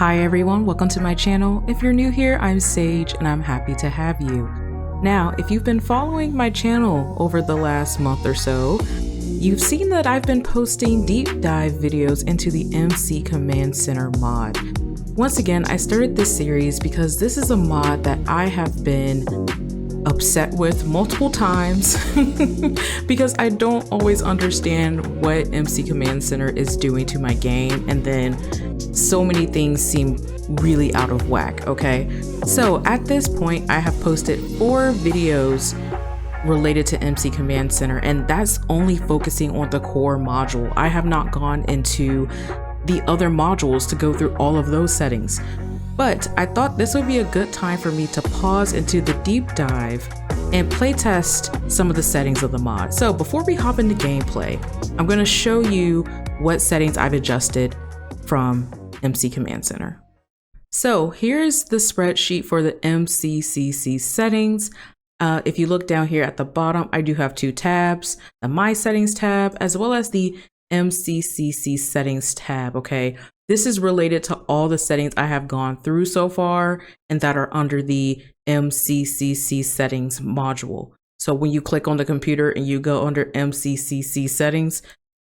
Hi everyone, welcome to my channel. If you're new here, I'm Sage and I'm happy to have you. Now, if you've been following my channel over the last month or so, you've seen that I've been posting deep dive videos into the MC Command Center mod. Once again, I started this series because this is a mod that I have been upset with multiple times because I don't always understand what MC Command Center is doing to my game, and then so many things seem really out of whack, okay? So at this point, I have posted 4 videos related to MC Command Center, and that's only focusing on the core module. I have not gone into the other modules to go through all of those settings. But I thought this would be a good time for me to pause into the deep dive and playtest some of the settings of the mod. So before we hop into gameplay, I'm going to show you what settings I've adjusted from MC Command Center. So here's the spreadsheet for the MCCC settings. If you look down here at the bottom, I do have 2 tabs, the My Settings tab, as well as the MCCC settings tab, okay? This is related to all the settings I have gone through so far and that are under the MCCC settings module. So when you click on the computer and you go under MCCC settings,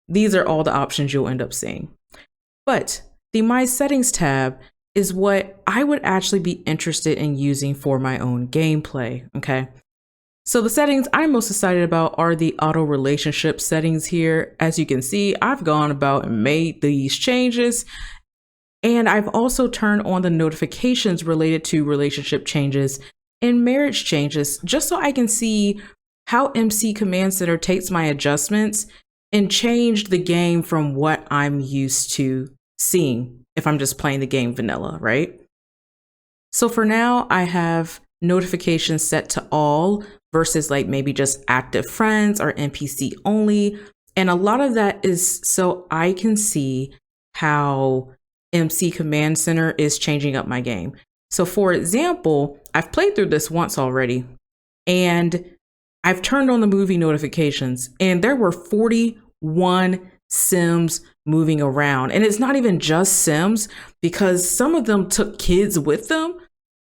these are all the options you'll end up seeing. But the My Settings tab is what I would actually be interested in using for my own gameplay, okay? So the settings I'm most excited about are the auto relationship settings here. As you can see, I've gone about and made these changes, and I've also turned on the notifications related to relationship changes and marriage changes, just so I can see how MC Command Center takes my adjustments and changed the game from what I'm used to seeing if I'm just playing the game vanilla, right? So for now, I have notifications set to all versus like maybe just active friends or NPC only. And a lot of that is so I can see how MC Command Center is changing up my game. So for example, I've played through this once already and I've turned on the movie notifications and there were 41 Sims moving around. And it's not even just Sims because some of them took kids with them.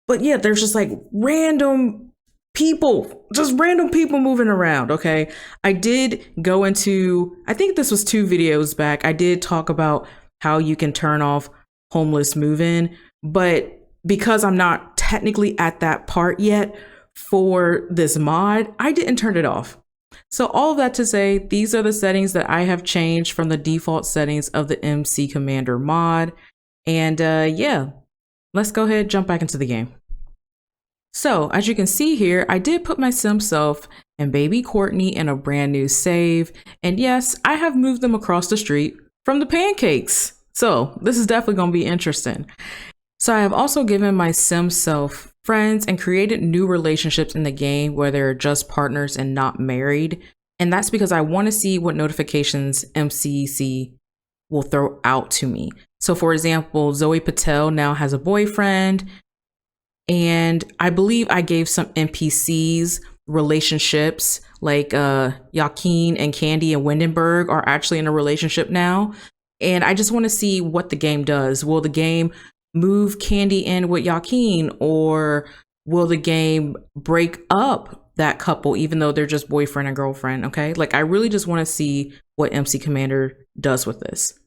But yeah, there's just like random people, moving around, okay? I did go into, I think this was 2 videos back, I did talk about how you can turn off homeless move-in, but because I'm not technically at that part yet for this mod, I didn't turn it off. So all of that to say, these are the settings that I have changed from the default settings of the MC Commander mod. And yeah, let's go ahead and jump back into the game. So as you can see here, I did put my sim self and baby Courtney in a brand new save. And yes, I have moved them across the street from the pancakes. So this is definitely going to be interesting. So I have also given my sim self friends and created new relationships in the game where they're just partners and not married. And that's because I want to see what notifications MCC will throw out to me. So for example, Zoe Patel now has a boyfriend. And I believe I gave some NPCs relationships like Joaquin and Candy and Windenburg are actually in a relationship now. And I just want to see what the game does. Will the game move Candy in with Joaquin, or will the game break up that couple even though they're just boyfriend and girlfriend? Okay, like I really just want to see what MC Commander does with this.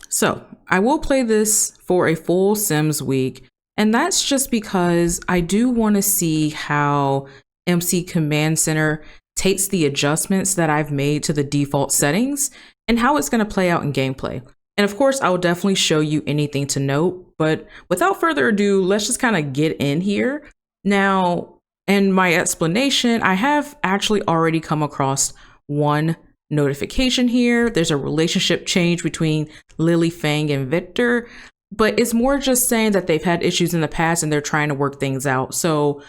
So I will play this for a full Sims week. And that's just because I do want to see how MC Command Center takes the adjustments that I've made to the default settings and how it's going to play out in gameplay. And of course, I will definitely show you anything to note. But without further ado, let's just kind of get in here. Now, in my explanation, I have actually already come across one notification here. There's a relationship change between Lily Fang and Victor. But it's more just saying that they've had issues in the past and they're trying to work things out. So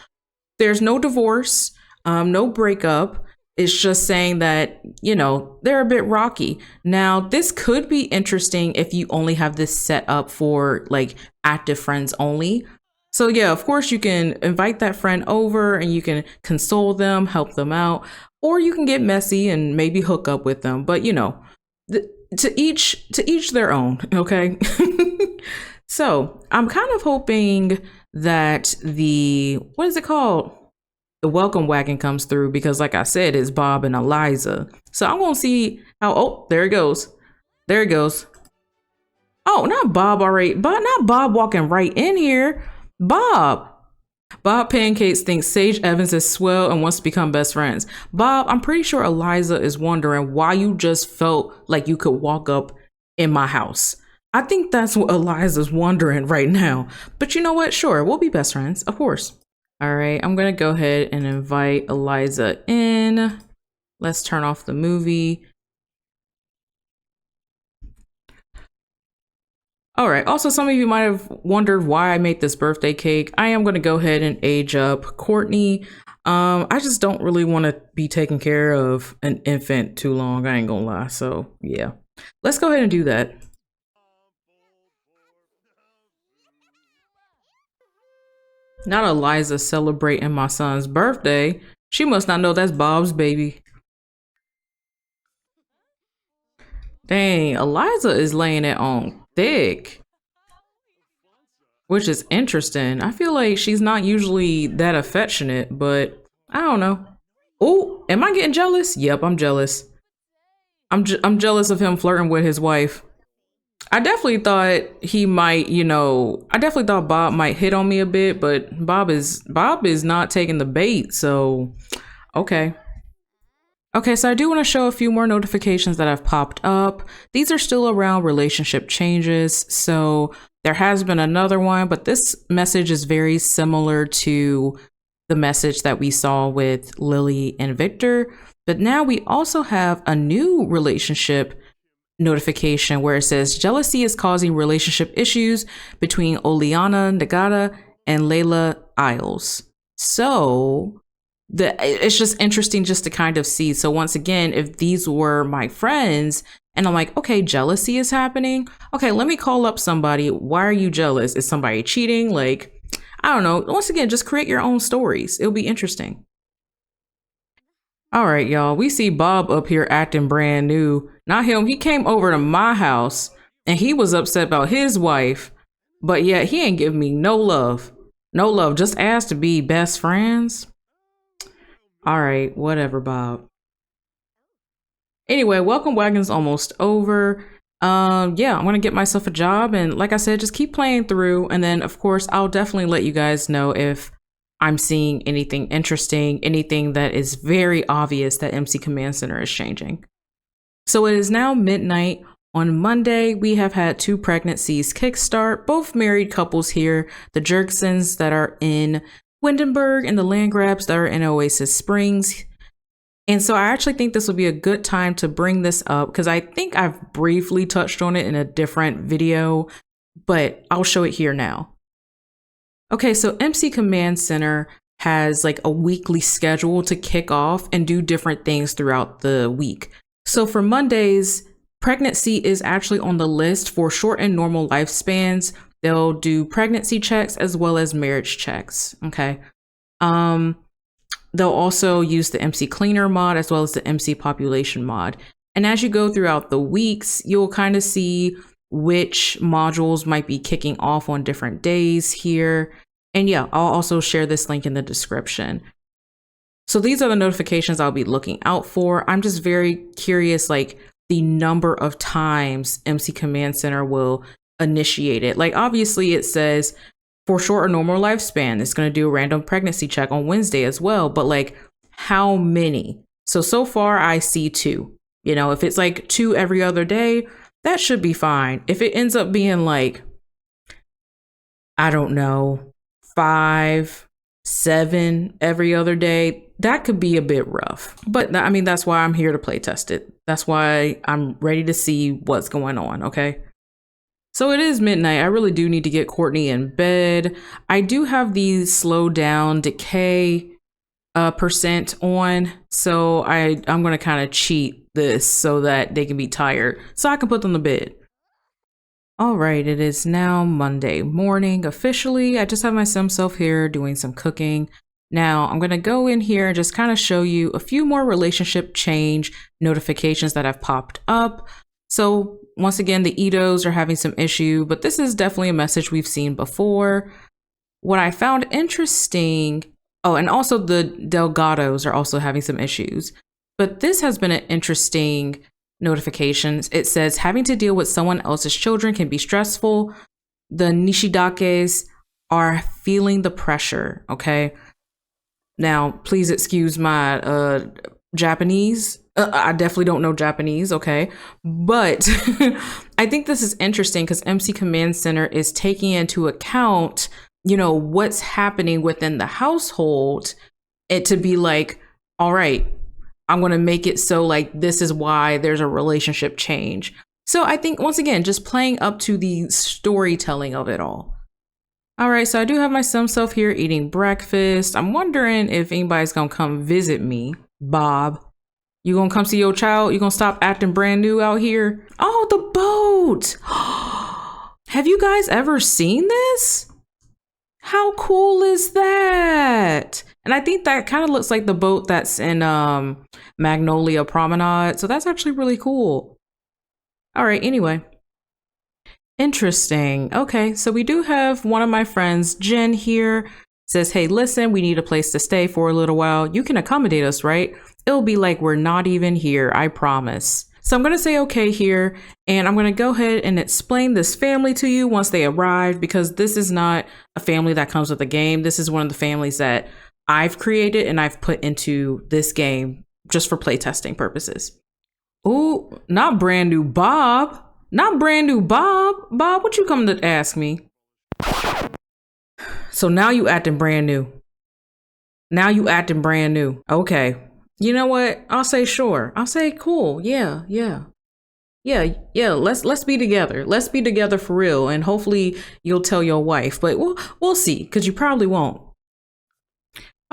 there's no divorce, no breakup. It's just saying that, you know, they're a bit rocky. Now, this could be interesting if you only have this set up for like active friends only. So yeah, of course, you can invite that friend over and you can console them, help them out, or you can get messy and maybe hook up with them. But, you know, to each their own, okay? So I'm kind of hoping that what is it called? The Welcome Wagon comes through because, like I said, it's Bob and Eliza. So I'm gonna see how. Oh, there it goes. There it goes. Oh, not Bob already, but not Bob walking right in here. Bob. Bob Pancakes thinks Sage Evans is swell and wants to become best friends. Bob, I'm pretty sure Eliza is wondering why you just felt like you could walk up in my house. I think that's what Eliza's wondering right now. But you know what? Sure, we'll be best friends, of course. All right, I'm going to go ahead and invite Eliza in. Let's turn off the movie. All right, also some of you might have wondered why I made this birthday cake. I am going to go ahead and age up Courtney. I just don't really want to be taking care of an infant too long. I ain't gonna lie. So yeah, let's go ahead and do that. Not Eliza celebrating my son's birthday. She must not know that's Bob's baby. Dang, Eliza is laying it on thick. Which is interesting. I feel like she's not usually that affectionate, but I don't know. Oh, am I getting jealous? Yep, I'm jealous. I'm jealous of him flirting with his wife. I definitely thought he might, I definitely thought Bob might hit on me a bit, but Bob is not taking the bait, so okay. Okay, so I do want to show a few more notifications that have popped up. These are still around relationship changes, so there has been another one, but this message is very similar to the message that we saw with Lily and Victor, but now we also have a new relationship notification where it says jealousy is causing relationship issues between Oleana Nagata and Layla Isles. So it's just interesting just to kind of see. So once again, if these were my friends and I'm like, okay, jealousy is happening. Okay, let me call up somebody. Why are you jealous? Is somebody cheating? Like, I don't know. Once again, just create your own stories. It'll be interesting. All right, y'all. We see Bob up here acting brand new. Not him. He came over to my house and he was upset about his wife, but yet he ain't giving me no love. No love. Just asked to be best friends. All right, whatever, Bob. Anyway, Welcome Wagon's almost over. Yeah, I'm gonna get myself a job, and like I said, just keep playing through, and then of course I'll definitely let you guys know if I'm seeing anything interesting, anything that is very obvious that MC Command Center is changing. So it is now midnight. On Monday, we have had 2 pregnancies kickstart, both married couples here, the Jerksons that are in Windenburg and the Landgrabs that are in Oasis Springs. And so I actually think this will be a good time to bring this up because I think I've briefly touched on it in a different video, but I'll show it here now. Okay, so MC Command Center has like a weekly schedule to kick off and do different things throughout the week. So for Mondays, pregnancy is actually on the list for short and normal lifespans. They'll do pregnancy checks as well as marriage checks. Okay. They'll also use the MC Cleaner mod as well as the MC Population mod. And as you go throughout the weeks, you'll kind of see which modules might be kicking off on different days here. And yeah, I'll also share this link in the description. So these are the notifications I'll be looking out for. I'm just very curious, like the number of times MC Command Center will initiate it. Like obviously it says for short or normal lifespan, it's going to do a random pregnancy check on Wednesday as well. But like how many? So far I see 2. If it's like 2 every other day, that should be fine. If it ends up being like, I don't know, 5, 7 every other day, that could be a bit rough. But I mean, that's why I'm here to play test it. That's why I'm ready to see what's going on. Okay. So it is midnight. I really do need to get Courtney in bed. I do have the slow down decay percent on. So I'm going to kind of cheat this so that they can be tired so I can put them to bed. All right, it is now Monday morning officially. I just have my sim self here doing some cooking. Now I'm going to go in here and just kind of show you a few more relationship change notifications that have popped up. So once again, the Itos are having some issue, but this is definitely a message we've seen before. What I found interesting, oh, and also the Delgados are also having some issues, but this has been an interesting notification. It says having to deal with someone else's children can be stressful. The Nishidakes are feeling the pressure, okay? Now, please excuse my Japanese. I definitely don't know Japanese, okay? But I think this is interesting because MC Command Center is taking into account, you know, what's happening within the household, it to be like, all right, I'm going to make it so like this is why there's a relationship change. So I think, once again, just playing up to the storytelling of it all. All right, so I do have my sim self here eating breakfast. I'm wondering if anybody's going to come visit me. Bob, you going to come see your child? You going to stop acting brand new out here? Oh, the boat. Have you guys ever seen this? How cool is that? And I think that kind of looks like the boat that's in Magnolia Promenade. So that's actually really cool. All right, anyway. Interesting. Okay, so we do have one of my friends, Jen, here. Says, hey, listen, we need a place to stay for a little while. You can accommodate us, right? It'll be like we're not even here, I promise. So I'm going to say okay here, and I'm going to go ahead and explain this family to you once they arrive, because this is not a family that comes with the game. This is one of the families that I've created and I've put into this game just for playtesting purposes. Ooh, not brand new Bob. Not brand new Bob. Bob, what you come to ask me? So now you acting brand new. Now you acting brand new. Okay. You know what? I'll say sure. I'll say cool. Yeah. Let's be together. Let's be together for real. And hopefully you'll tell your wife, but we'll see, because you probably won't.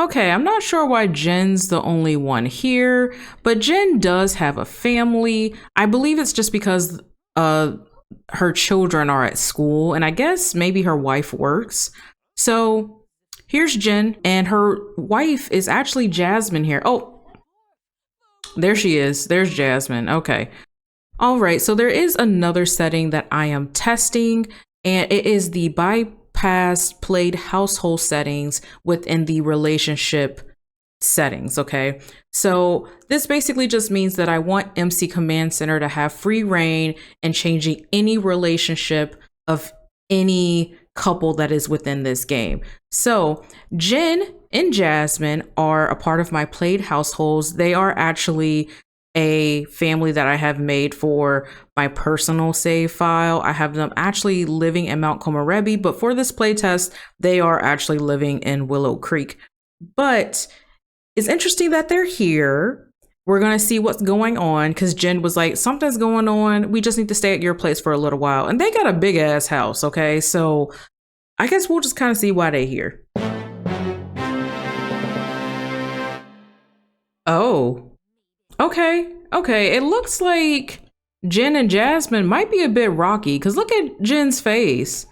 Okay, I'm not sure why Jen's the only one here, but Jen does have a family. I believe it's just because her children are at school, and I guess maybe her wife works. So here's Jen, and her wife is actually Jasmine here. Oh, there she is. There's Jasmine. Okay. All right. So there is another setting that I am testing, and it is the bypass played household settings within the relationship settings. Okay. So this basically just means that I want MC Command Center to have free reign in changing any relationship of any couple that is within this game. So Jen and Jasmine are a part of my played households. They are actually a family that I have made for my personal save file. I have them actually living in Mount Komorebi, but for this playtest, they are actually living in Willow Creek. But it's interesting that they're here. We're going to see what's going on, because Jen was like, something's going on. We just need to stay at your place for a little while. And they got a big ass house. Okay. So I guess we'll just kind of see why they're here. Oh, okay. Okay. It looks like Jen and Jasmine might be a bit rocky, because look at Jen's face.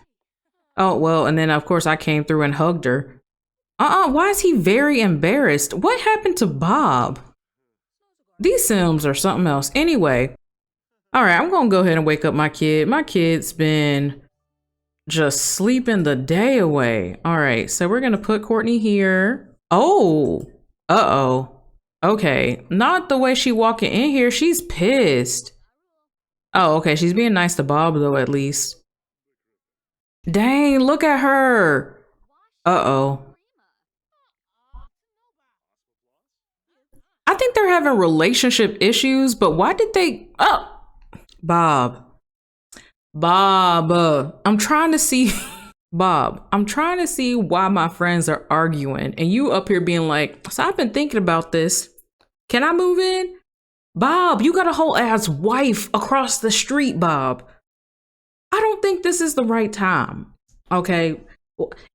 Oh, well, and then of course I came through and hugged her. Why is he very embarrassed? What happened to Bob? These Sims are something else. Anyway, all right, I'm gonna go ahead and wake up my kid. My kid's been just sleeping the day away. All right, so we're gonna put Courtney here. Oh, uh-oh. Okay, not the way she walking in here. She's pissed. Oh, okay, she's being nice to Bob though, at least. Dang, look at her. Uh-oh. I think they're having relationship issues, but why did they? Oh, Bob, I'm trying to see, Bob, I'm trying to see why my friends are arguing, and you up here being like, so I've been thinking about this. Can I move in? Bob, you got a whole ass wife across the street, Bob. I don't think this is the right time. Okay,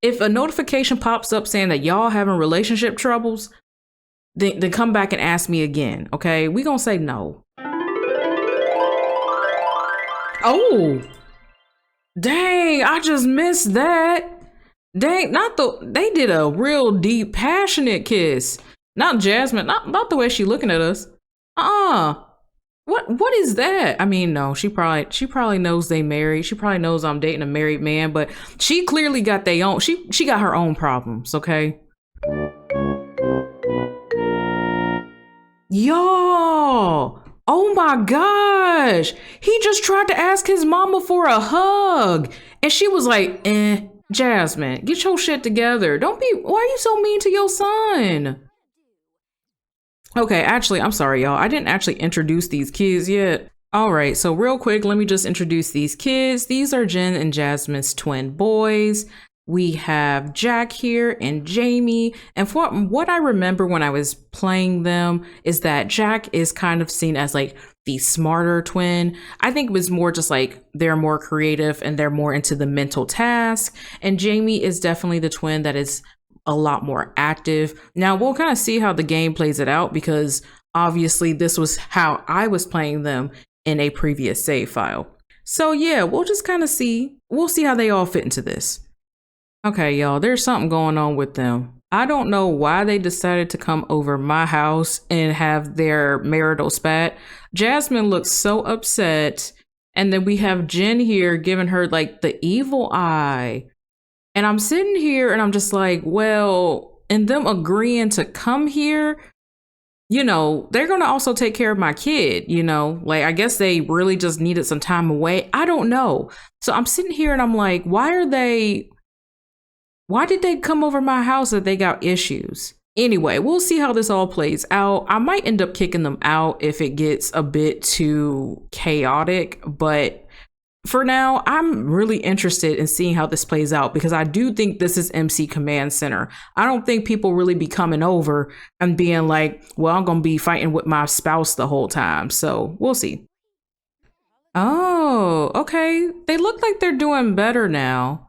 if a notification pops up saying that y'all having relationship troubles, then come back and ask me again, okay? We gonna say no. Oh, dang, I just missed that. Dang, they did a real deep, passionate kiss. Not Jasmine, not the way she looking at us. What is that? I mean, no, she probably knows they married. She probably knows I'm dating a married man, but she clearly got they own she got her own problems, okay? Y'all, oh my gosh. He just tried to ask his mama for a hug. And she was like, Jasmine, get your shit together. Why are you so mean to your son? Okay, actually, I'm sorry, y'all. I didn't actually introduce these kids yet. All right, so real quick, let me just introduce these kids. These are Jen and Jasmine's twin boys. We have Jack here and Jamie. And from what I remember when I was playing them is that Jack is kind of seen as like the smarter twin. I think it was more just like they're more creative and they're more into the mental task. And Jamie is definitely the twin that is a lot more active. Now we'll kind of see how the game plays it out because obviously this was how I was playing them in a previous save file. So yeah, we'll just kind of see. We'll see how they all fit into this. Okay, y'all, there's something going on with them. I don't know why they decided to come over my house and have their marital spat. Jasmine looks so upset. And then we have Jen here giving her like the evil eye. And I'm sitting here and I'm just like, well, and them agreeing to come here, you know, they're going to also take care of my kid, you know, like I guess they really just needed some time away. I don't know. So I'm sitting here and I'm like, why did they come over my house if they got issues? Anyway, we'll see how this all plays out. I might end up kicking them out if it gets a bit too chaotic, but for now, I'm really interested in seeing how this plays out because I do think this is MC Command Center. I don't think people really be coming over and being like, well, I'm going to be fighting with my spouse the whole time. So we'll see. Oh, okay. They look like they're doing better now.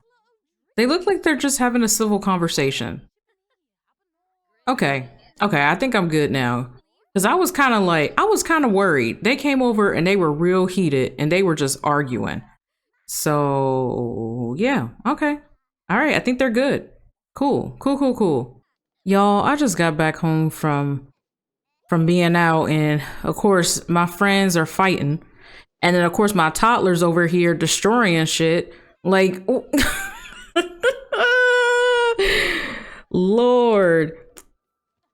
They look like they're just having a civil conversation. Okay. Okay, I think I'm good now. Because I was kind of worried. They came over and they were real heated and they were just arguing. So yeah, okay. All right, I think they're good. Cool. Y'all, I just got back home from being out and of course my friends are fighting. And then of course my toddler's over here destroying shit. Like, Lord.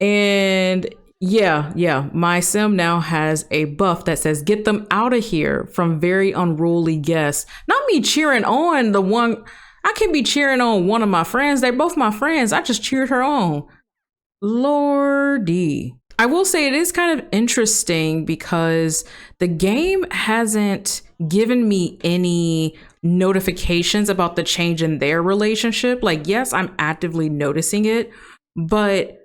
And yeah, my sim now has a buff that says get them out of here from very unruly guests. Not me cheering on the one. I can't be cheering on one of my friends. They're both my friends. I just cheered her on. Lordy. I will say it is kind of interesting because the game hasn't given me any notifications about the change in their relationship. Like, yes, I'm actively noticing it, but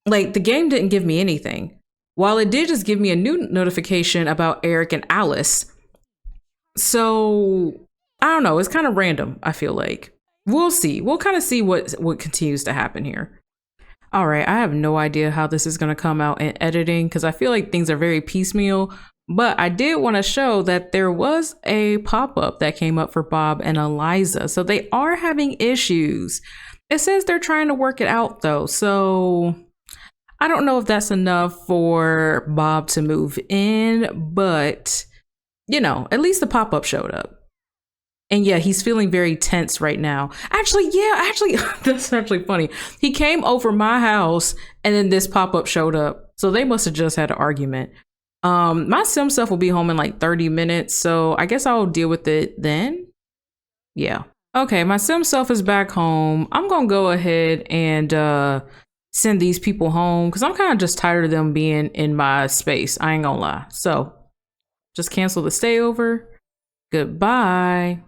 like the game didn't give me anything. While it did just give me a new notification about Eric and Alice. So I don't know. It's kind of random, I feel like. We'll see. We'll kind of see what continues to happen here. All right. I have no idea how this is going to come out in editing because I feel like things are very piecemeal. But I did want to show that there was a pop-up that came up for Bob and Eliza. So they are having issues. It says they're trying to work it out, though. So I don't know if that's enough for Bob to move in, but, you know, at least the pop-up showed up. And yeah, he's feeling very tense right now. Actually, that's actually funny. He came over my house and then this pop-up showed up. So they must have just had an argument. My sim self will be home in like 30 minutes. So I guess I'll deal with it then. Yeah. Okay, my sim self is back home. I'm going to go ahead and send these people home because I'm kind of just tired of them being in my space. I ain't gonna lie. So just cancel the stayover. Goodbye.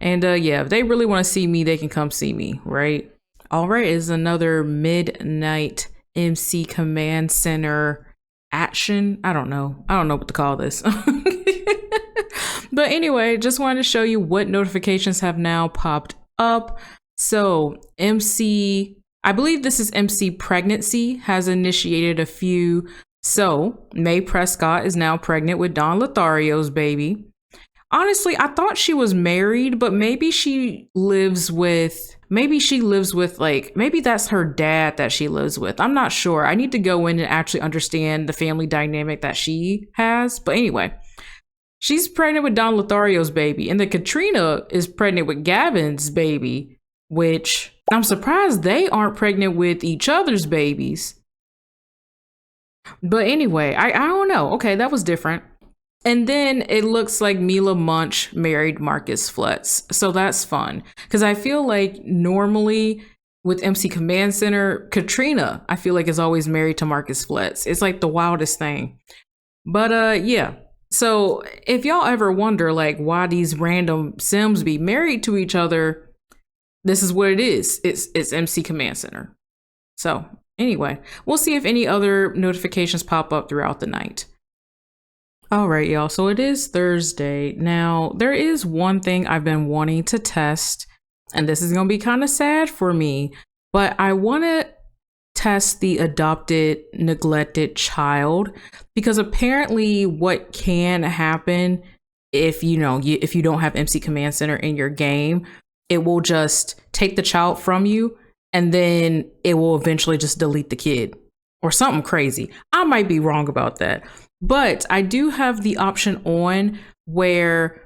And yeah, if they really want to see me, they can come see me, right? All right, is another midnight MC Command Center action. I don't know what to call this. But anyway, just wanted to show you what notifications have now popped up. So I believe this is MC Pregnancy has initiated a few. So May Prescott is now pregnant with Don Lothario's baby. Honestly, I thought she was married, but maybe she lives with like, maybe that's her dad that she lives with. I'm not sure. I need to go in and actually understand the family dynamic that she has. But anyway, she's pregnant with Don Lothario's baby, and then Katrina is pregnant with Gavin's baby, which I'm surprised they aren't pregnant with each other's babies. But anyway, I don't know. Okay, that was different. And then it looks like Mila Munch married Marcus Flutz. So that's fun. Because I feel like normally with MC Command Center, Katrina, I feel like is always married to Marcus Flutz. It's like the wildest thing. But yeah. So if y'all ever wonder like why these random Sims be married to each other, this is what it is. It's MC Command Center. So anyway, we'll see if any other notifications pop up throughout the night. All right, y'all. So it is Thursday. Now, there is one thing I've been wanting to test, and this is going to be kind of sad for me, but I want to test the adopted, neglected child, because apparently what can happen if if you don't have MC Command Center in your game, it will just take the child from you, and then it will eventually just delete the kid or something crazy. I might be wrong about that. But I do have the option on where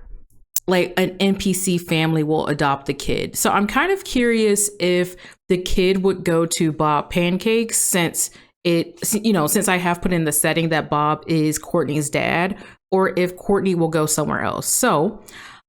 like an NPC family will adopt the kid. So I'm kind of curious if the kid would go to Bob Pancakes since I have put in the setting that Bob is Courtney's dad, or if Courtney will go somewhere else. So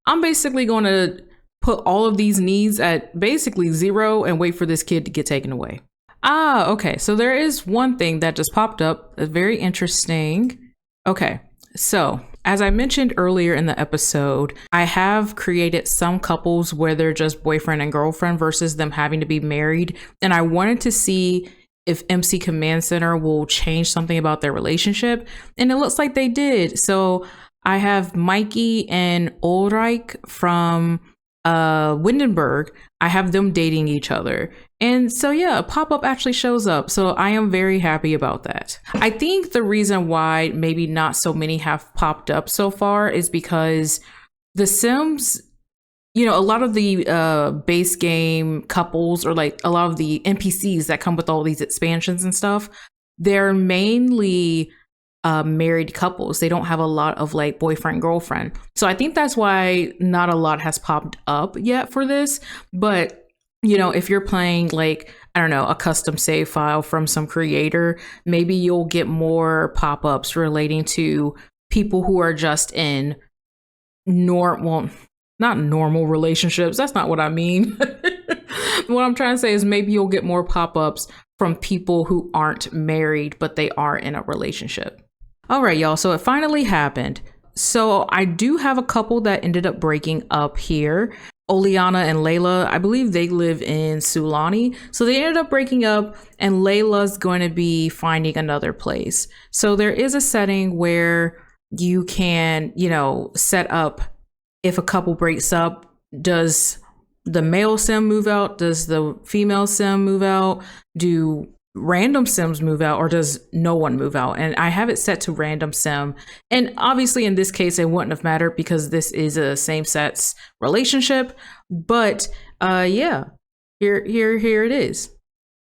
I'm basically going to put all of these needs at basically 0 and wait for this kid to get taken away. Okay. So there is one thing that just popped up. Very interesting. Okay, so as I mentioned earlier in the episode, I have created some couples where they're just boyfriend and girlfriend versus them having to be married. And I wanted to see if MC Command Center will change something about their relationship. And it looks like they did. So I have Mikey and Ulrich from Windenburg. I have them dating each other. And so, yeah, a pop-up actually shows up. So I am very happy about that. I think the reason why maybe not so many have popped up so far is because The Sims, a lot of the base game couples, or like a lot of the NPCs that come with all these expansions and stuff, they're mainly married couples. They don't have a lot of like boyfriend, girlfriend. So I think that's why not a lot has popped up yet for this. But if you're playing like, I don't know, a custom save file from some creator, maybe you'll get more pop-ups relating to people who are just in not normal relationships. That's not what I mean. What I'm trying to say is maybe you'll get more pop-ups from people who aren't married, but they are in a relationship. All right, y'all. So it finally happened. So I do have a couple that ended up breaking up here. Oleana and Layla, I believe they live in Sulani. So they ended up breaking up, and Layla's going to be finding another place. So there is a setting where you can, set up if a couple breaks up, does the male sim move out? Does the female sim move out? Do random sims move out, or does no one move out? And I have it set to random sim, and obviously in this case it wouldn't have mattered because this is a same-sex relationship. But yeah, here it is.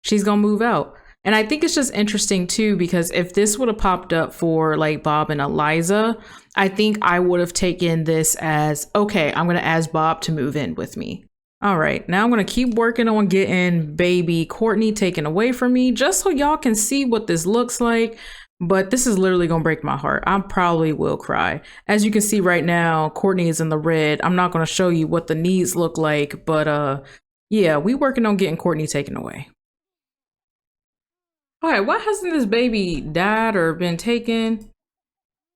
She's gonna move out. And I think it's just interesting too, because if this would have popped up for like Bob and Eliza, I think I would have taken this as, okay, I'm gonna ask Bob to move in with me. All right, now I'm going to keep working on getting baby Courtney taken away from me, just so y'all can see what this looks like. But this is literally going to break my heart. I probably will cry. As you can see right now, Courtney is in the red. I'm not going to show you what the needs look like, but yeah, we working on getting Courtney taken away. All right, why hasn't this baby died or been taken?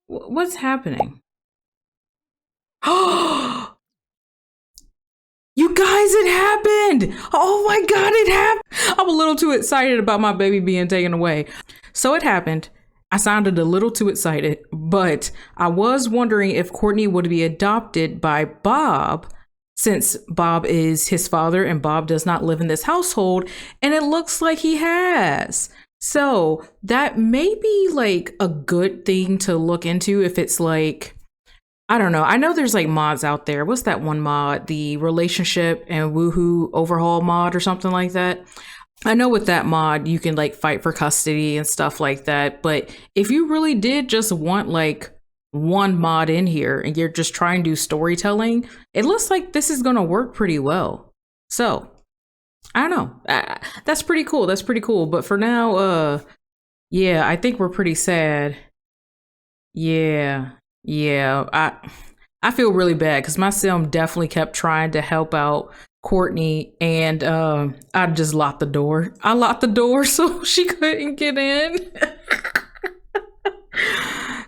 What's happening? Oh! You guys, it happened! Oh my God, it happened! I'm a little too excited about my baby being taken away. So it happened. I sounded a little too excited, but I was wondering if Courtney would be adopted by Bob, since Bob is his father and Bob does not live in this household, and it looks like he has. So that may be like a good thing to look into if it's like I don't know. I know there's like mods out there. What's that one mod? The relationship and woohoo overhaul mod or something like that. I know with that mod, you can like fight for custody and stuff like that. But if you really did just want like one mod in here and you're just trying to do storytelling, it looks like this is going to work pretty well. So I don't know. That's pretty cool. That's pretty cool. But for now, yeah, I think we're pretty sad. Yeah. Yeah. I feel really bad because my sim definitely kept trying to help out Courtney, and I just locked the door. I locked the door so she couldn't get in.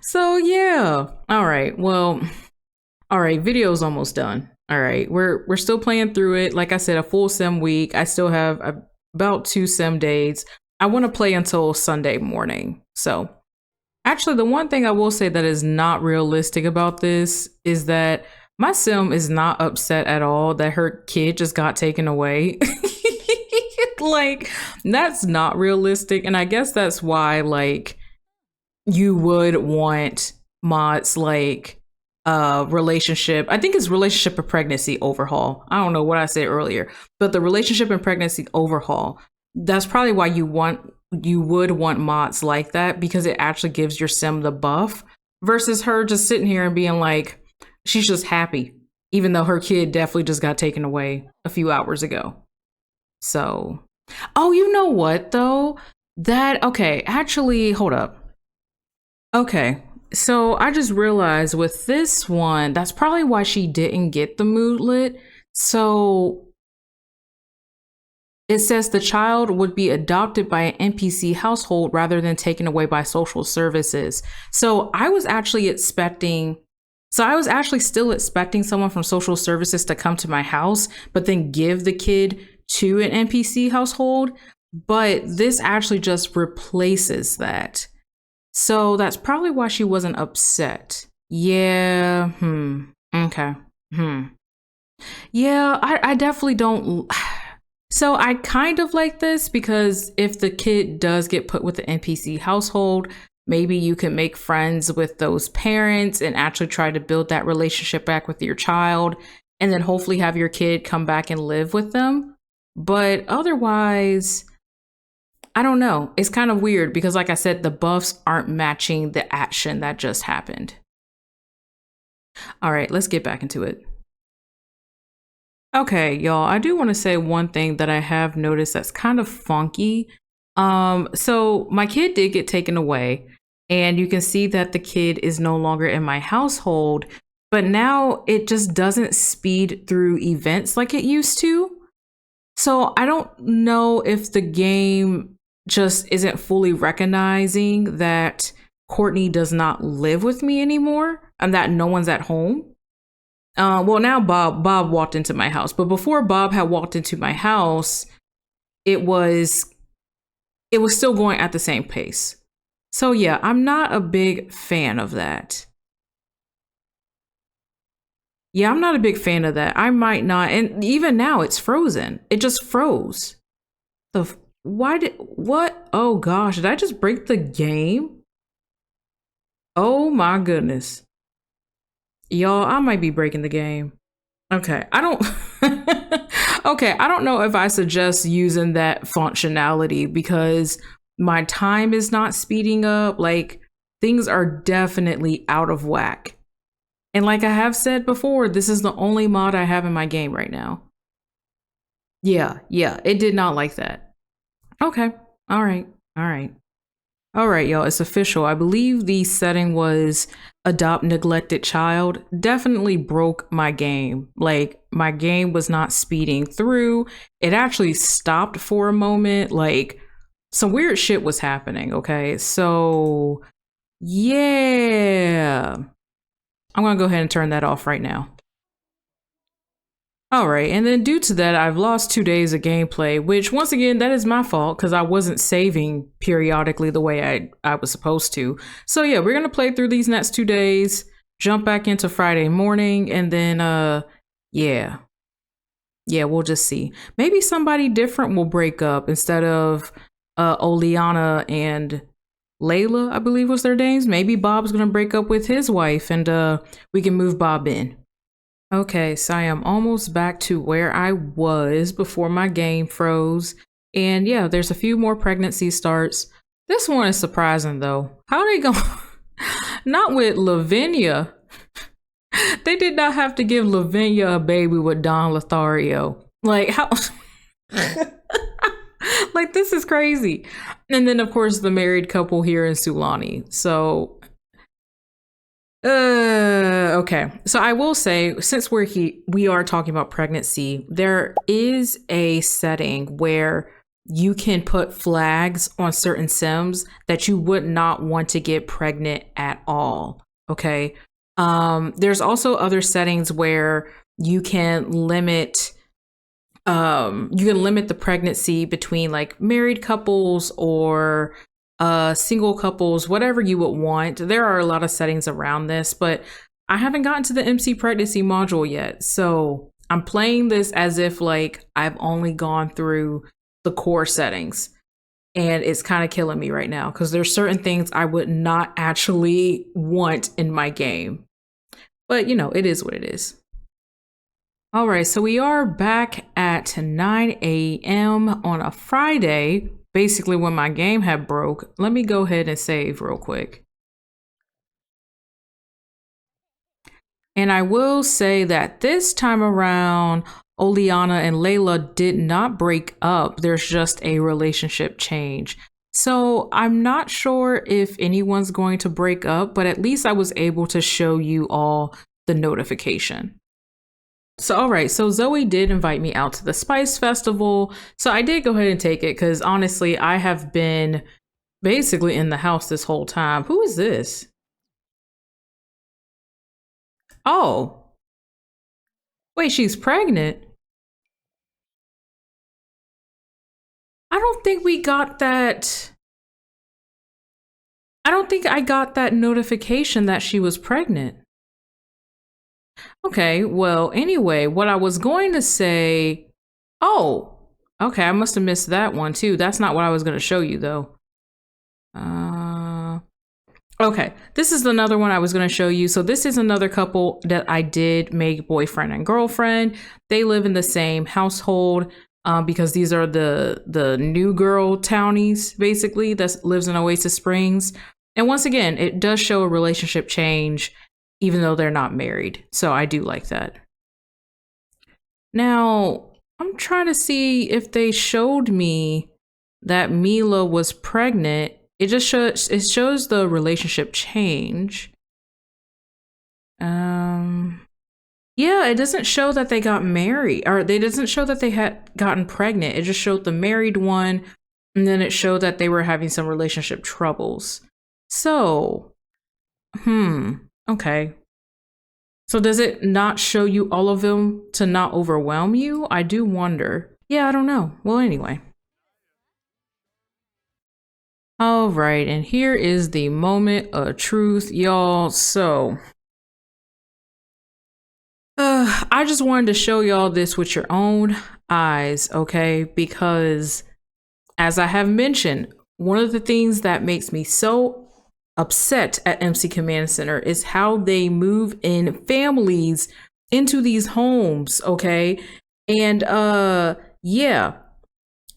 So yeah. All right. Well, all right, video's almost done. All right. We're still playing through it. Like I said, a full sim week. I still have about 2 sim days. I want to play until Sunday morning. So actually, the one thing I will say that is not realistic about this is that my sim is not upset at all that her kid just got taken away. Like, that's not realistic. And I guess that's why, like, you would want mods like relationship. I think it's relationship and pregnancy overhaul. I don't know what I said earlier, but the relationship and pregnancy overhaul. That's probably why you would want mods like that, because it actually gives your sim the buff versus her just sitting here and being like, she's just happy, even though her kid definitely just got taken away a few hours ago. So, oh, you know what though? Okay, actually, hold up. Okay, so I just realized with this one, that's probably why she didn't get the moodlet. So it says the child would be adopted by an NPC household rather than taken away by social services. So I was actually still expecting someone from social services to come to my house, but then give the kid to an NPC household. But this actually just replaces that. So that's probably why she wasn't upset. Yeah. Okay. Yeah, I definitely don't. So I kind of like this because if the kid does get put with the NPC household, maybe you can make friends with those parents and actually try to build that relationship back with your child, and then hopefully have your kid come back and live with them. But otherwise, I don't know. It's kind of weird because, like I said, the buffs aren't matching the action that just happened. All right, let's get back into it. Okay, y'all, I do want to say one thing that I have noticed that's kind of funky. So my kid did get taken away, and you can see that the kid is no longer in my household, but now it just doesn't speed through events like it used to. So I don't know if the game just isn't fully recognizing that Courtney does not live with me anymore and that no one's at home. Well, now Bob walked into my house, but before Bob had walked into my house, it was still going at the same pace. So yeah, I'm not a big fan of that. Yeah, I'm not a big fan of that. I might not, and even now it's frozen. It just froze. What? Oh gosh, did I just break the game? Oh my goodness. Y'all, I might be breaking the game. Okay, I don't okay, I don't know if I suggest using that functionality because my time is not speeding up. Like, things are definitely out of whack. And like I have said before, this is the only mod I have in my game right now. Yeah, it did not like that. Okay, all right. All right, y'all, it's official. I believe the setting was adopt neglected child. Definitely broke my game. Like, my game was not speeding through. It actually stopped for a moment. Like, some weird shit was happening, okay? So, yeah. I'm gonna go ahead and turn that off right now. All right, and then due to that, I've lost 2 days of gameplay, which once again, that is my fault because I wasn't saving periodically the way I was supposed to. So yeah, we're gonna play through these next 2 days, jump back into Friday morning, and then yeah, we'll just see. Maybe somebody different will break up instead of Oleana and Layla, I believe was their names. Maybe Bob's gonna break up with his wife and we can move Bob in. Okay, so I am almost back to where I was before my game froze. And yeah, there's a few more pregnancy starts. This one is surprising though. How are they going? Not with Lavinia. They did not have to give Lavinia a baby with Don Lothario. Like, how? Like, this is crazy. And then, of course, the married couple here in Sulani. So, okay. So I will say, since we are talking about pregnancy, there is a setting where you can put flags on certain sims that you would not want to get pregnant at all. Okay. There's also other settings where you can limit the pregnancy between like married couples or single couples, whatever you would want. There are a lot of settings around this, but I haven't gotten to the MC pregnancy module yet. So I'm playing this as if like I've only gone through the core settings, and it's kind of killing me right now because there's certain things I would not actually want in my game. But you know, it is what it is. All right, so we are back at 9 a.m. on a Friday, basically when my game had broke. Let me go ahead and save real quick. And I will say that this time around, Oleana and Layla did not break up. There's just a relationship change. So I'm not sure if anyone's going to break up, but at least I was able to show you all the notification. So, all right. So Zoe did invite me out to the Spice Festival. So I did go ahead and take it because honestly, I have been basically in the house this whole time. Who is this? Oh, wait, she's pregnant. I don't think we got that. I don't think I got that notification that she was pregnant. Okay, well, anyway, what I was going to say. Oh, okay, I must have missed that one too. That's not what I was going to show you though. Okay, this is another one I was going to show you. So this is another couple that I did make boyfriend and girlfriend. They live in the same household because these are the new girl townies, basically, that lives in Oasis Springs. And once again, it does show a relationship change, even though they're not married. So I do like that. Now, I'm trying to see if they showed me that Mila was pregnant. It just shows the relationship change. Yeah, it doesn't show that they got married, or it doesn't show that they had gotten pregnant. It just showed the married one, and then it showed that they were having some relationship troubles. So, okay. So does it not show you all of them to not overwhelm you? I do wonder. Yeah, I don't know. Well, anyway. All right, and here is the moment of truth, y'all. So, I just wanted to show y'all this with your own eyes, okay? Because as I have mentioned, one of the things that makes me so upset at MC Command Center is how they move in families into these homes, okay? And yeah.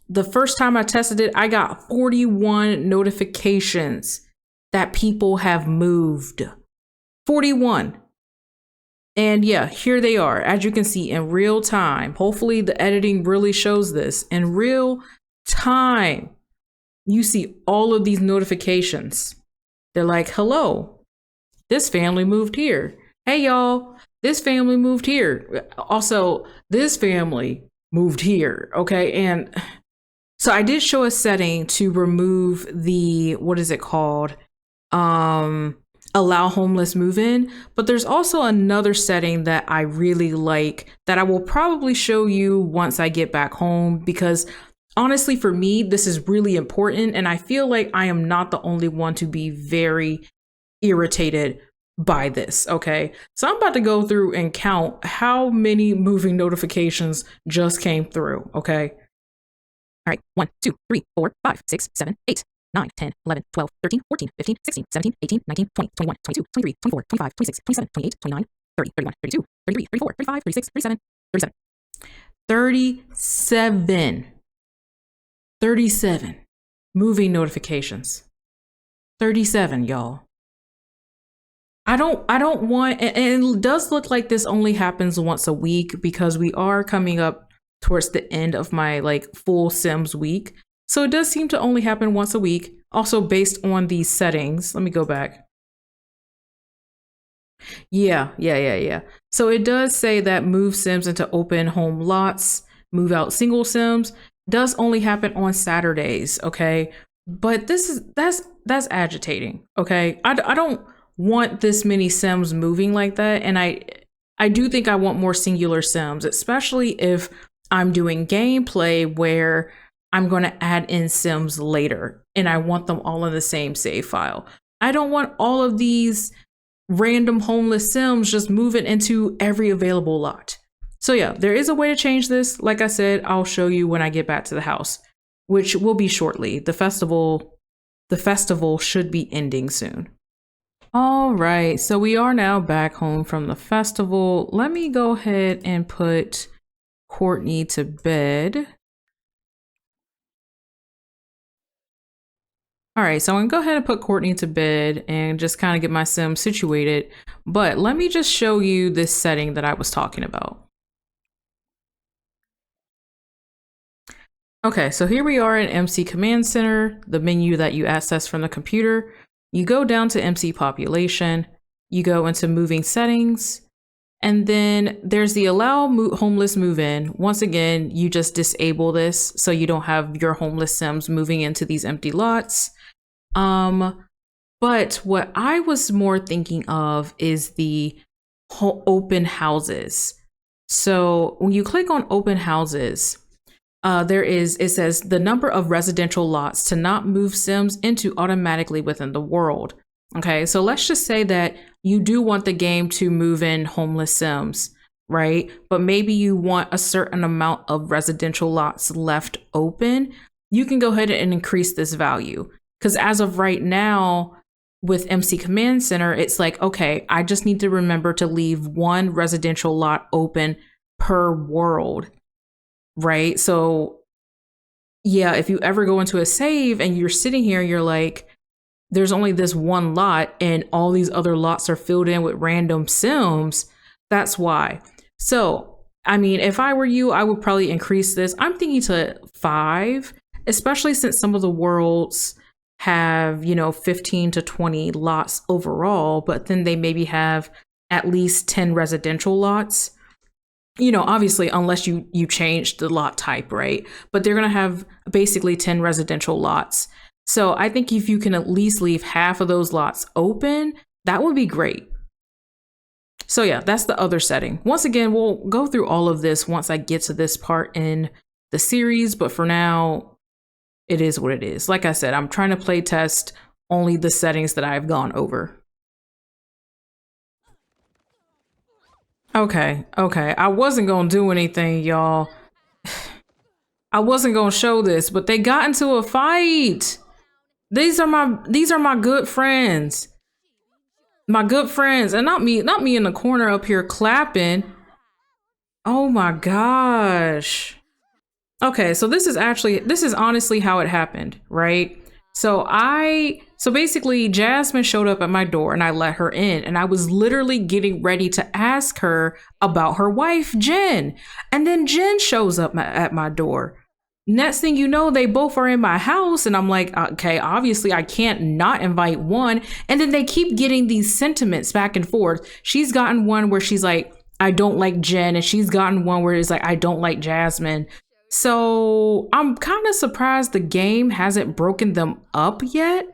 The first time I tested it, I got 41 notifications that people have moved. 41. And yeah, here they are, as you can see, in real time. Hopefully the editing really shows this. In real time, you see all of these notifications. They're like, hello, this family moved here. Hey, y'all, this family moved here. Also, this family moved here, okay? And so I did show a setting to remove the, what is it called? Allow homeless move in, but there's also another setting that I really like that I will probably show you once I get back home, because honestly, for me, this is really important. And I feel like I am not the only one to be very irritated by this. Okay. So I'm about to go through and count how many moving notifications just came through. Okay. All right, 1, 2, 3, 4, 5, 6, 7, 8. 9, 10, 11, 12, 13, 14, 15, 16, 17, 18, 19, 20, 21, 22, 23, 24, 25, 26, 27, 28, 29, 30, 31, 32, 33, 34, 35, 36, 37, 37. 37. 37 moving notifications. 37, y'all. I don't want, and it does look like this only happens once a week because we are coming up towards the end of my like full Sims week. So it does seem to only happen once a week. Also based on these settings. Let me go back. Yeah. So it does say that move Sims into open home lots, move out single Sims does only happen on Saturdays. Okay. But that's agitating. Okay. I don't want this many Sims moving like that. And I do think I want more singular Sims, especially if I'm doing gameplay where I'm going to add in Sims later and I want them all in the same save file. I don't want all of these random homeless Sims just moving into every available lot. So yeah, there is a way to change this. Like I said, I'll show you when I get back to the house, which will be shortly. The festival should be ending soon. All right, so we are now back home from the festival. Let me go ahead and put Courtney to bed. All right, so I'm gonna go ahead and put Courtney to bed and just kind of get my sim situated. But let me just show you this setting that I was talking about. Okay, so here we are in MC Command Center, the menu that you access from the computer. You go down to MC Population, you go into Moving Settings, and then there's the Allow Homeless Move In. Once again, you just disable this so you don't have your homeless Sims moving into these empty lots. But what I was more thinking of is the open houses. So when you click on open houses, it says the number of residential lots to not move Sims into automatically within the world. Okay, so let's just say that you do want the game to move in homeless Sims, right? But maybe you want a certain amount of residential lots left open. You can go ahead and increase this value. Because as of right now, with MC Command Center, it's like, okay, I just need to remember to leave one residential lot open per world. Right. So, yeah, if you ever go into a save and you're sitting here and you're like, there's only this one lot and all these other lots are filled in with random Sims, that's why. So, I mean, if I were you, I would probably increase this. I'm thinking to 5, especially since some of the worlds have, 15 to 20 lots overall, but then they maybe have at least 10 residential lots. Obviously, unless you change the lot type, right? But they're going to have basically 10 residential lots. So I think if you can at least leave half of those lots open, that would be great. So yeah, that's the other setting. Once again, we'll go through all of this once I get to this part in the series. But for now, it is what it is. Like I said, I'm trying to play test only the settings that I've gone over. Okay. I wasn't gonna do anything, y'all. I wasn't gonna show this, but they got into a fight. These are my good friends. My good friends, and not me in the corner up here clapping. Oh my gosh. Okay, so this is honestly how it happened, right? So basically Jasmine showed up at my door and I let her in, and I was literally getting ready to ask her about her wife, Jen. And then Jen shows up at my door. Next thing you know, they both are in my house, and I'm like, okay, obviously I can't not invite one. And then they keep getting these sentiments back and forth. She's gotten one where she's like, I don't like Jen, and she's gotten one where it's like, I don't like Jasmine. So I'm kind of surprised the game hasn't broken them up yet,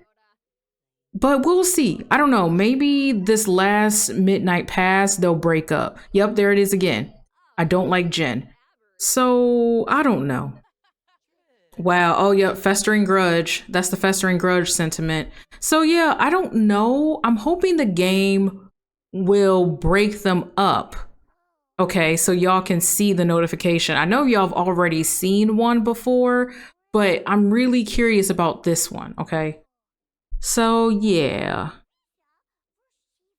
but we'll see. I don't know. Maybe this last midnight pass, they'll break up. Yep, there it is again. I don't like Jen. So I don't know. Wow. Oh, yeah. Festering grudge. That's the festering grudge sentiment. So yeah, I don't know. I'm hoping the game will break them up. Okay, so y'all can see the notification. I know y'all have already seen one before, but I'm really curious about this one, okay? So yeah,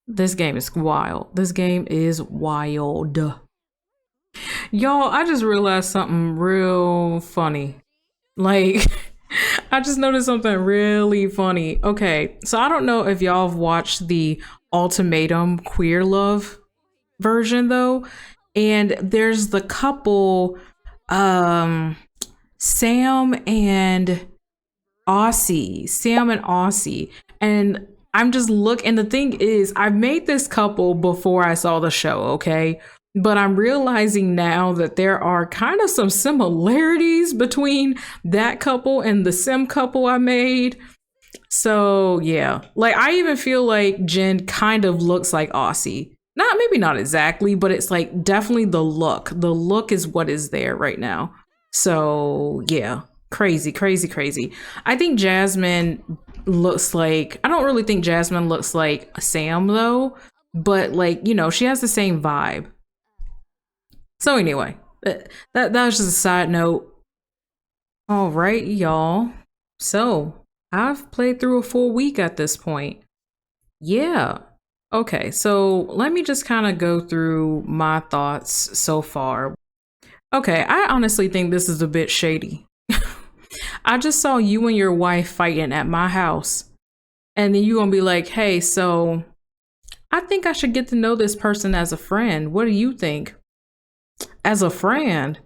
this game is wild. This game is wild. Y'all, I just realized something real funny. Like, I just noticed something really funny. Okay, so I don't know if y'all have watched the Ultimatum Queer Love version though, and there's the couple, um, Sam and Aussie, and I'm just and the thing is, I've made this couple before I saw the show, okay? But I'm realizing now that there are kind of some similarities between that couple and the sim couple I made. So yeah, like I even feel like Jen kind of looks like Aussie. Not maybe not exactly, but it's like definitely the look. The look is what is there right now. So yeah, crazy, crazy, crazy. I think Jasmine looks like, I don't really think Jasmine looks like Sam though, but like, you know, she has the same vibe. So anyway, that was just a side note. All right, y'all. So I've played through a full week at this point. Yeah. Okay, so let me just kind of go through my thoughts so far. Okay, I honestly think this is a bit shady. I just saw you and your wife fighting at my house. And then you're going to be like, hey, so I think I should get to know this person as a friend. What do you think? As a friend?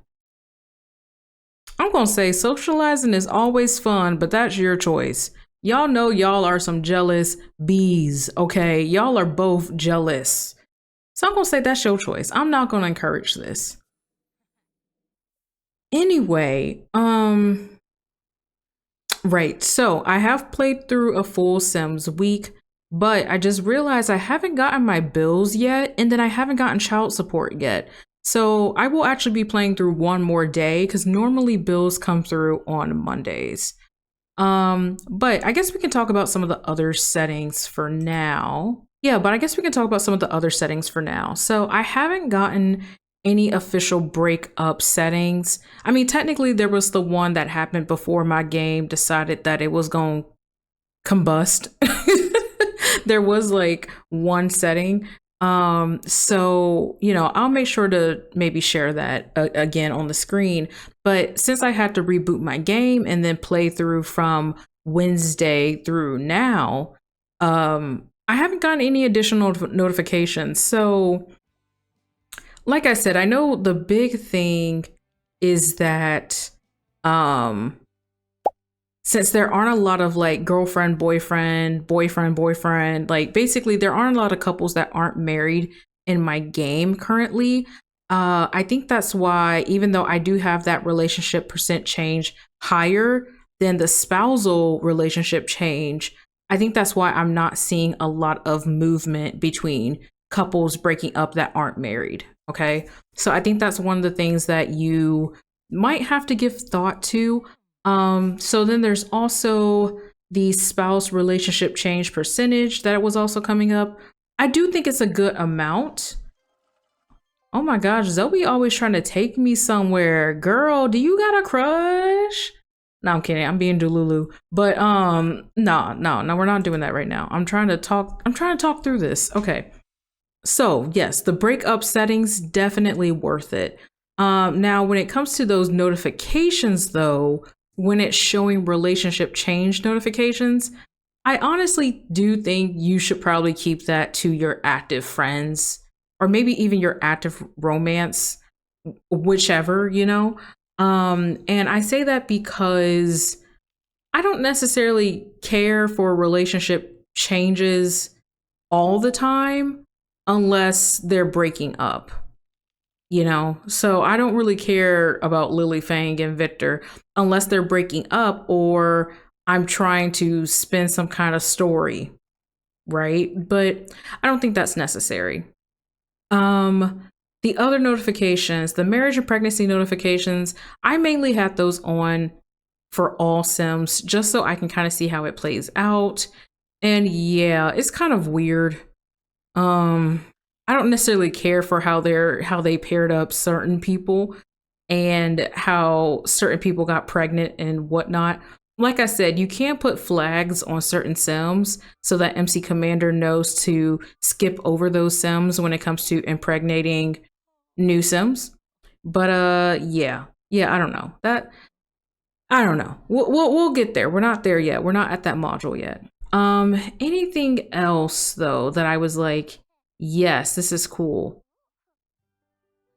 I'm going to say socializing is always fun, but that's your choice. Y'all know y'all are some jealous bees, okay? Y'all are both jealous. So I'm going to say that's your choice. I'm not going to encourage this. Anyway, right. So I have played through a full Sims week, but I just realized I haven't gotten my bills yet, and then I haven't gotten child support yet. So I will actually be playing through one more day because normally bills come through on Mondays. But I guess we can talk about some of the other settings for now. Yeah, but I guess we can talk about some of the other settings for now. So I haven't gotten any official breakup settings. I mean, technically there was the one that happened before my game decided that it was going to combust. There was like one setting. So, you know, I'll make sure to maybe share that again on the screen. But since I had to reboot my game and then play through from Wednesday through now, I haven't gotten any additional notifications. So, like I said, I know the big thing is that since there aren't a lot of like girlfriend, boyfriend, boyfriend, boyfriend, like basically there aren't a lot of couples that aren't married in my game currently. I think that's why, even though I do have that relationship percent change higher than the spousal relationship change, I think that's why I'm not seeing a lot of movement between couples breaking up that aren't married. Okay. So I think that's one of the things that you might have to give thought to. So then there's also the spouse relationship change percentage that was also coming up. I do think it's a good amount. Oh my gosh, Zoe always trying to take me somewhere. Girl, do you got a crush? No, I'm kidding. I'm being Delulu. But no, we're not doing that right now. I'm trying to talk through this. Okay. So yes, the breakup settings definitely worth it. Now when it comes to those notifications though, when it's showing relationship change notifications, I honestly do think you should probably keep that to your active friends or maybe even your active romance, whichever, you know. And I say that because I don't necessarily care for relationship changes all the time unless they're breaking up, you know? So I don't really care about Lily Fang and Victor unless they're breaking up or I'm trying to spin some kind of story, right? But I don't think that's necessary. The other notifications, the marriage and pregnancy notifications, I mainly had those on for all Sims just so I can kind of see how it plays out. And yeah, it's kind of weird. I don't necessarily care for how they paired up certain people. and how certain people got pregnant and whatnot. Like I said, you can put flags on certain sims so that MC Commander knows to skip over those sims when it comes to impregnating new sims. But yeah, I don't know that. I don't know. We'll get there. We're not there yet. We're not at that module yet. Anything else though that I was like, yes, this is cool.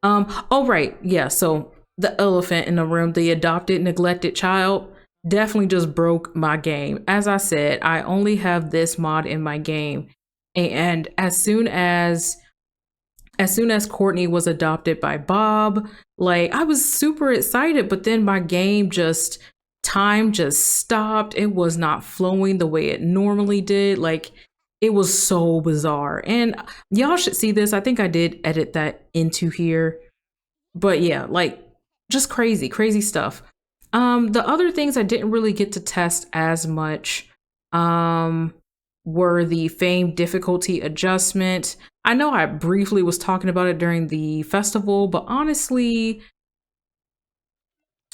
Oh right, yeah. So the elephant in the room, the adopted, neglected child, definitely just broke my game. As I said, I only have this mod in my game, and as soon as Courtney was adopted by Bob, like I was super excited, but then my game time just stopped. It was not flowing the way it normally did. Like it was so bizarre. And y'all should see this. I think I did edit that into here. But yeah, like just crazy stuff. The other things I didn't really get to test as much were the fame difficulty adjustment. I know I briefly was talking about it during the festival, but honestly,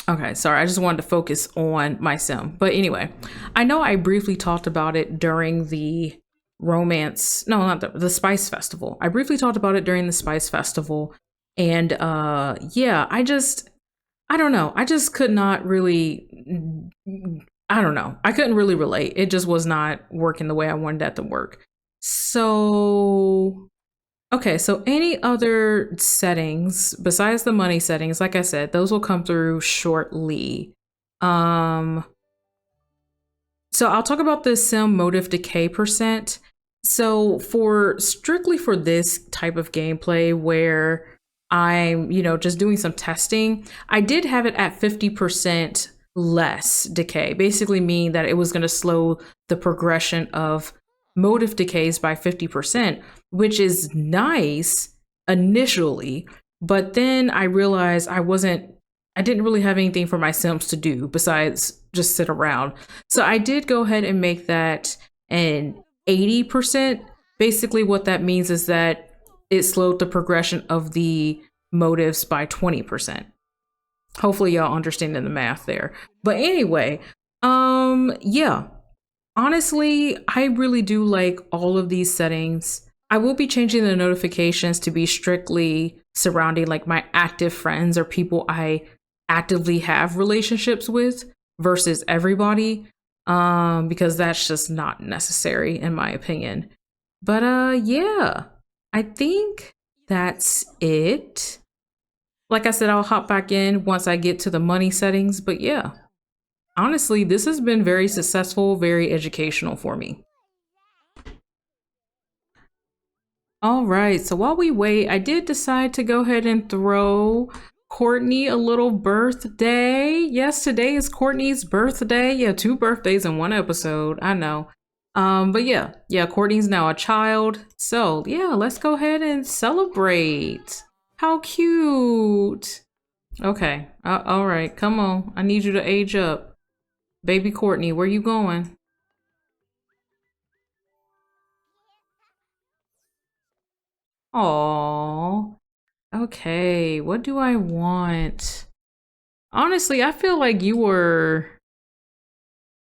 okay, sorry, I just wanted to focus on my sim. But anyway, I know I briefly talked about it during the romance, no, not the Spice Festival. I briefly talked about it during the Spice Festival. And yeah, I don't know. I just could not really, I don't know. I couldn't really relate. It just was not working the way I wanted that to work. So, okay. So any other settings besides the money settings, like I said, those will come through shortly. So I'll talk about the sim motive decay percent. So strictly for this type of gameplay where I'm, just doing some testing, I did have it at 50% less decay, basically meaning that it was going to slow the progression of motive decays by 50%, which is nice initially. But then I realized I didn't really have anything for my sims to do besides just sit around. So I did go ahead and make that an 80%. Basically what that means is that it slowed the progression of the motives by 20%. Hopefully y'all understanding the math there. But anyway, yeah, honestly, I really do like all of these settings. I will be changing the notifications to be strictly surrounding like my active friends or people I actively have relationships with versus everybody, because that's just not necessary in my opinion. But yeah, I think that's it. Like I said, I'll hop back in once I get to the money settings. But yeah, honestly, this has been very successful, very educational for me. All right, so while we wait, I did decide to go ahead and throw Courtney a little birthday. Yes, today is Courtney's birthday. Yeah, 2 birthdays in 1 episode. I know. But yeah, Courtney's now a child. So yeah, let's go ahead and celebrate. How cute. Okay. All right, come on. I need you to age up. Baby Courtney, where you going? Aww. Okay, what do I want? Honestly, I feel like you were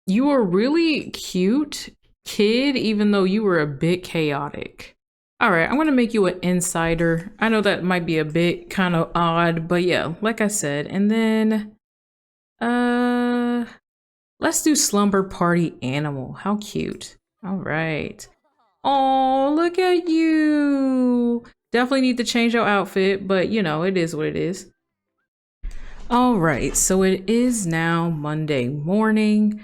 really cute kid, even though you were a bit chaotic. All right, I'm gonna make you an insider. I know that might be a bit kind of odd, but yeah, like I said. And then, let's do slumber party animal. How cute. All right. Oh, look at you. Definitely need to change your outfit, but it is what it is. All right, so it is now Monday morning.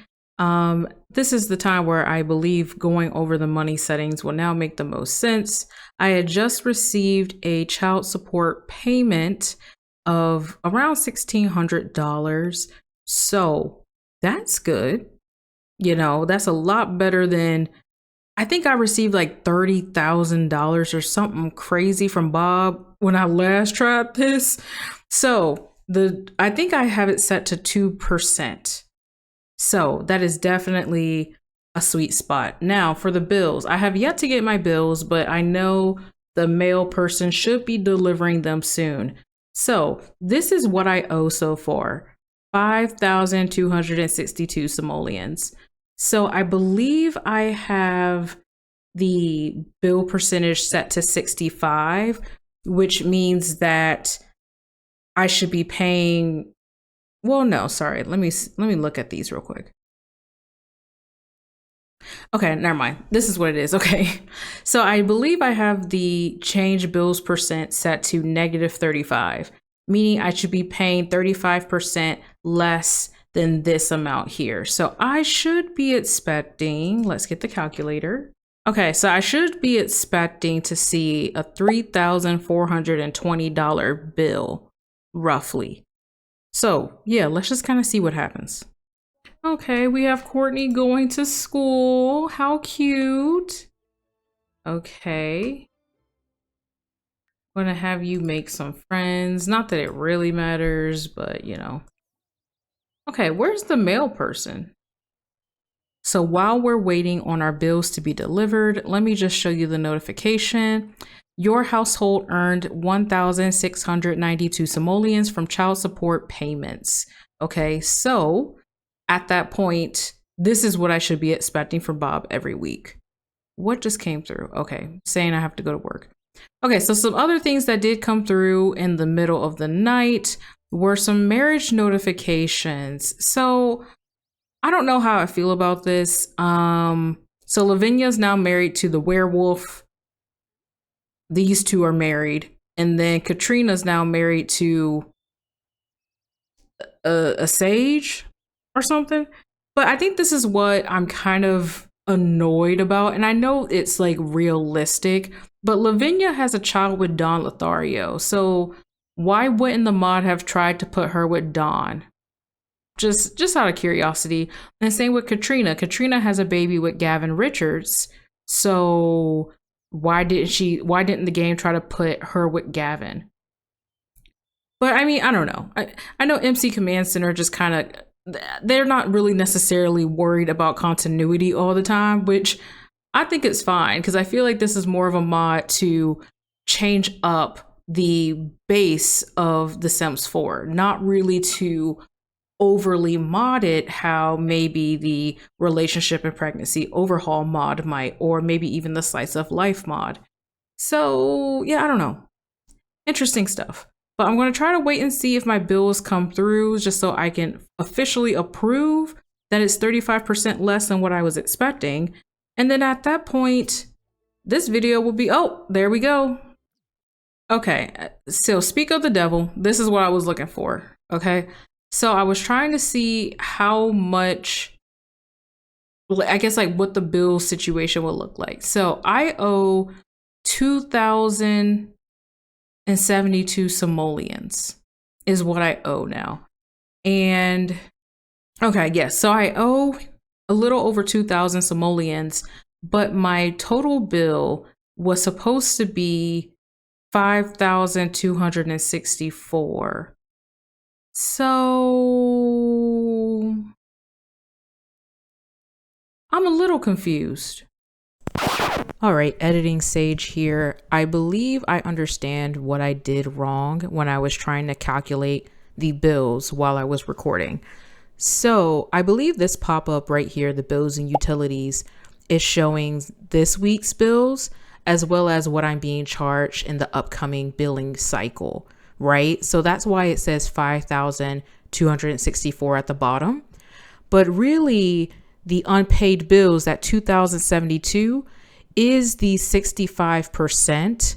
This is the time where I believe going over the money settings will now make the most sense. I had just received a child support payment of around $1,600. So that's good. That's a lot better than, I think I received like $30,000 or something crazy from Bob when I last tried this. So I think I have it set to 2%. So that is definitely a sweet spot. Now for the bills, I have yet to get my bills, but I know the mail person should be delivering them soon. So this is what I owe so far, 5,262 simoleons. So I believe I have the bill percentage set to 65, which means that I should be paying, well, no, sorry. Let me look at these real quick. Okay, never mind. This is what it is. Okay. So I believe I have the change bills percent set to -35, meaning I should be paying 35% less than this amount here. So I should be expecting, let's get the calculator. Okay, so I should be expecting to see a $3,420 bill, roughly. So yeah, let's just kind of see what happens. Okay, we have Courtney going to school. How cute. Okay. I'm gonna have you make some friends. Not that it really matters, but you know. Okay, where's the mail person? So while we're waiting on our bills to be delivered, let me just show you the notification. Your household earned 1,692 simoleons from child support payments. Okay, so at that point, this is what I should be expecting from Bob every week. What just came through? Okay, saying I have to go to work. Okay, so some other things that did come through in the middle of the night were some marriage notifications. So I don't know how I feel about this. So Lavinia's now married to the werewolf. These two are married. And then Katrina's now married to a sage or something. But I think this is what I'm kind of annoyed about. And I know it's like realistic, but Lavinia has a child with Don Lothario. So why wouldn't the mod have tried to put her with Don? Just out of curiosity. And same with Katrina. Katrina has a baby with Gavin Richards. So why didn't the game try to put her with Gavin? But I mean, I don't know. I know MC Command Center just kind of, they're not really necessarily worried about continuity all the time, which I think it's fine because I feel like this is more of a mod to change up the base of The Sims 4, not really to overly mod it how maybe the relationship and pregnancy overhaul mod might, or maybe even the slice of life mod. So yeah, I don't know. Interesting stuff. But I'm going to try to wait and see if my bills come through just so I can officially approve that it's 35% less than what I was expecting. And then at that point, this video will be, oh, there we go. Okay, so speak of the devil. This is what I was looking for, okay? So I was trying to see how much, I guess like what the bill situation would look like. So I owe 2,072 simoleons is what I owe now. And okay, yes, so I owe a little over 2,000 simoleons, but my total bill was supposed to be 5,264. So I'm a little confused. All right, editing Sage here. I believe I understand what I did wrong when I was trying to calculate the bills while I was recording. So I believe this pop-up right here, the bills and utilities, is showing this week's bills as well as what I'm being charged in the upcoming billing cycle, right? So that's why it says 5,264 at the bottom. But really, the unpaid bills, that 2,072, is the 65%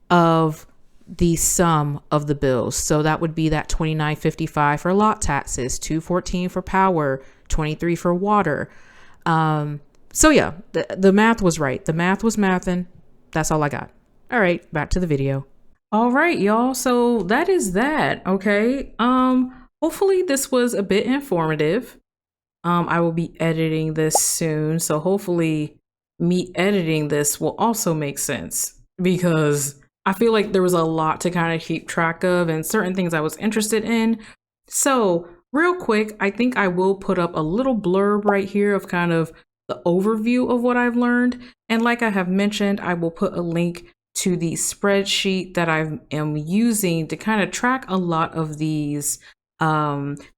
of the sum of the bills. So that would be that $29.55 for lot taxes, $214 for power, $23 for water. So yeah, the math was right. The math was mathing. That's all I got. All right, back to the video. All right, y'all. So that is that. Okay. Hopefully this was a bit informative. I will be editing this soon. So hopefully me editing this will also make sense, because I feel like there was a lot to kind of keep track of and certain things I was interested in. So real quick, I think I will put up a little blurb right here of kind of the overview of what I've learned. And like I have mentioned, I will put a link to the spreadsheet that I am using to kind of track a lot of these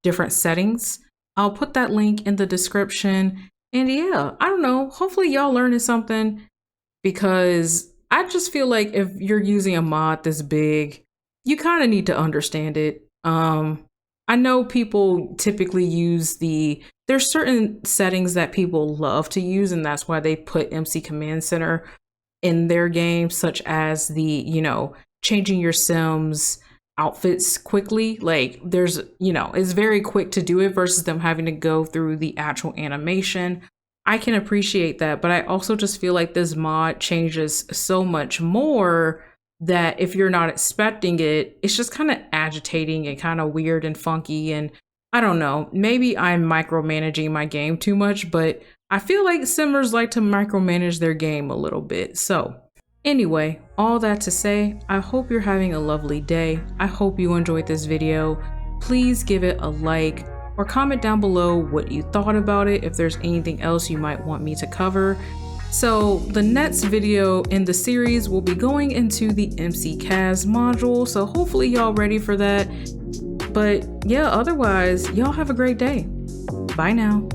different settings. I'll put that link in the description. And yeah, I don't know, hopefully y'all learning something, because I just feel like if you're using a mod this big, you kind of need to understand it. I know people typically use there's certain settings that people love to use, and that's why they put MC Command Center in their game, such as changing your Sims outfits quickly. Like it's very quick to do it versus them having to go through the actual animation. I can appreciate that, but I also just feel like this mod changes so much more that if you're not expecting it, it's just kind of agitating and kind of weird and funky. And I don't know, maybe I'm micromanaging my game too much, but I feel like Simmers like to micromanage their game a little bit. So anyway, all that to say, I hope you're having a lovely day. I hope you enjoyed this video. Please give it a like or comment down below what you thought about it, if there's anything else you might want me to cover. So the next video in the series will be going into the MCCC module, so hopefully y'all ready for that. But yeah, otherwise, y'all have a great day. Bye now.